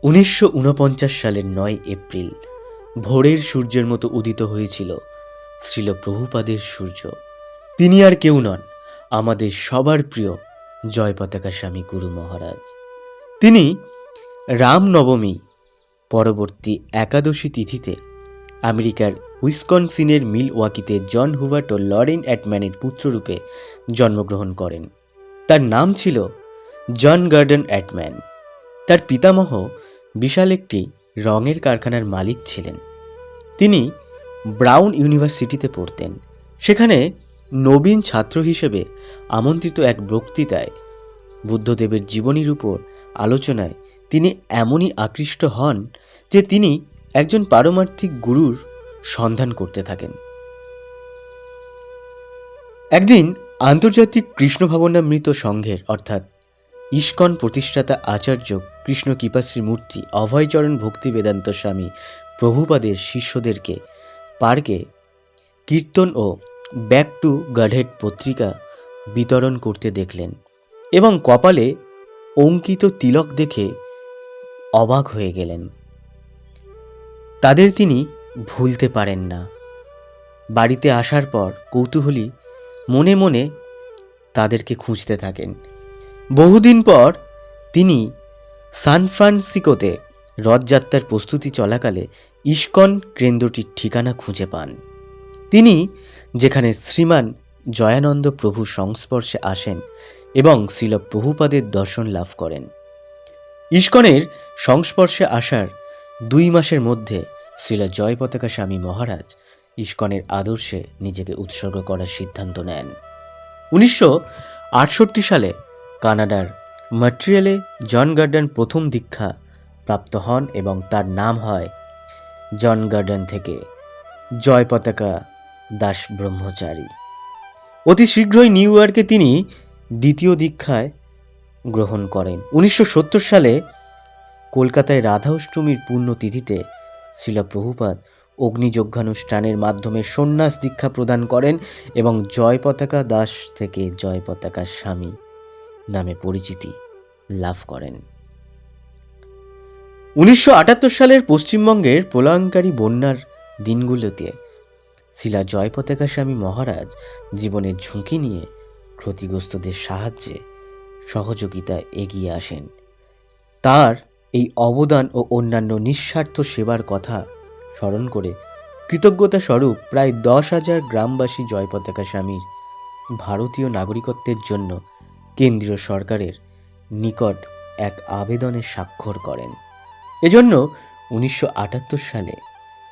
1949 সালের 9 এপ্রিল ভোরের সূর্যের মতো উদিত হয়েছিল শ্রীল প্রভুপাদের সূর্য। তিনি আর কেউ নন, আমাদের সবার প্রিয় জয় পতাকা স্বামী গুরু মহারাজ। তিনি রামনবমী পরবর্তী একাদশী তিথিতে আমেরিকার উইসকনসিনের মিলওয়াকিতে জন হুভার্ট ও লরেন অ্যাটম্যানের পুত্ররূপে জন্মগ্রহণ করেন। তার নাম ছিল জন গর্ডন অ্যাটম্যান। তার পিতামহ বিশাল একটি রঙের কারখানার মালিক ছিলেন। তিনি ব্রাউন ইউনিভার্সিটিতে পড়তেন। সেখানে নবীন ছাত্র হিসেবে আমন্ত্রিত এক বক্তৃতায় বুদ্ধদেবের জীবনীর উপর আলোচনায় তিনি এমনই আকৃষ্ট হন যে তিনি একজন পারমার্থিক গুরুর সন্ধান করতে থাকেন। একদিন আন্তর্জাতিক কৃষ্ণ ভাবনামৃত সংঘের অর্থাৎ ইস্কন প্রতিষ্ঠাতা আচার্য কৃষ্ণ কৃপাশ্রী মূর্তি অভয়চরণ ভক্তি বেদান্ত স্বামী প্রভুপাদের শিষ্যদেরকে পার্কে কীর্তন ও ব্যাক টু গডহেড পত্রিকা বিতরণ করতে দেখলেন এবং কপালে অঙ্কিত তিলক দেখে অবাক হয়ে গেলেন। তাদের তিনি ভুলতে পারেন না। বাড়িতে আসার পর কৌতূহলী মনে মনে তাদেরকে খুঁজতে থাকেন। বহুদিন পর তিনি সান ফ্রান্সিসকোতে রথযাত্রার প্রস্তুতি চলাকালে ইস্কন কেন্দ্রটির ঠিকানা খুঁজে পান। তিনি যেখানে শ্রীমান জয়ানন্দ প্রভু সংস্পর্শে আসেন এবং শ্রীল প্রভুপাদের দর্শন লাভ করেন। ইস্কনের সংস্পর্শে আসার 2 মাসের মধ্যে শ্রীল জয় পতাকা স্বামী মহারাজ ইস্কনের আদর্শে নিজেকে উৎসর্গ করার সিদ্ধান্ত নেন। 1968 সালে কানাডার মন্ট্রিয়ালে জন গর্ডন প্রথম দীক্ষা প্রাপ্ত হন এবং তার নাম হয় জন গর্ডন থেকে জয় পতাকা দাস ব্রহ্মচারী। অতি শীঘ্রই নিউ ইয়র্কে তিনি দ্বিতীয় দীক্ষায় গ্রহণ করেন। 1970 সালে কলকাতায় রাধা অষ্টমীর পুণ্যতিথিতে শ্রীল প্রভুপাদ অগ্নিযজ্ঞানুষ্ঠানের মাধ্যমে সন্ন্যাস দীক্ষা প্রদান করেন এবং জয় পতাকা দাস থেকে জয় পতাকা স্বামী নামে পরিচিতি লাভ করেন। 1978 সালের পশ্চিমবঙ্গের প্রলয়ঙ্কারী বন্যার দিনগুলোতে শ্রীলা জয় পতাকা স্বামী মহারাজ জীবনের ঝুঁকি নিয়ে ক্ষতিগ্রস্তদের সাহায্যে সহযোগিতায় এগিয়ে আসেন। তার এই অবদান ও অন্যান্য নিঃস্বার্থ সেবার কথা স্মরণ করে কৃতজ্ঞতা স্বরূপ প্রায় 10,000 গ্রামবাসী জয় পতাকা স্বামীর ভারতীয় নাগরিকত্বের জন্য কেন্দ্রীয় সরকারের নিকট এক আবেদনে স্বাক্ষর করেন। এজন্য 1978 সালে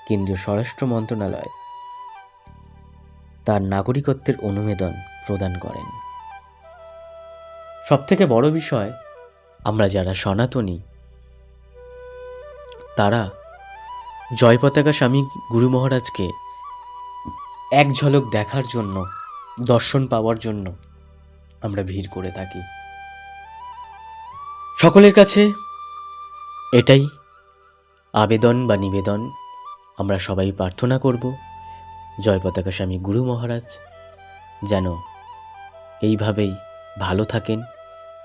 কেন্দ্রীয় স্বরাষ্ট্র মন্ত্রণালয় তার নাগরিকত্বের অনুমোদন প্রদান করেন। সবথেকে বড় বিষয়, আমরা যারা সনাতনী তারা জয় পতাকা স্বামী গুরু মহারাজকে এক ঝলক দেখার জন্য, দর্শন পাওয়ার জন্য আমরা ভিড় করে থাকি। সকলের কাছে এটাই আবেদন বা নিবেদন, আমরা সবাই প্রার্থনা করব জয় পতাকা স্বামী গুরু মহারাজ যেন এইভাবেই ভালো থাকেন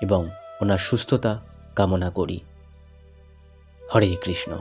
এবং ওনার সুস্থতা কামনা করি। হরে কৃষ্ণ।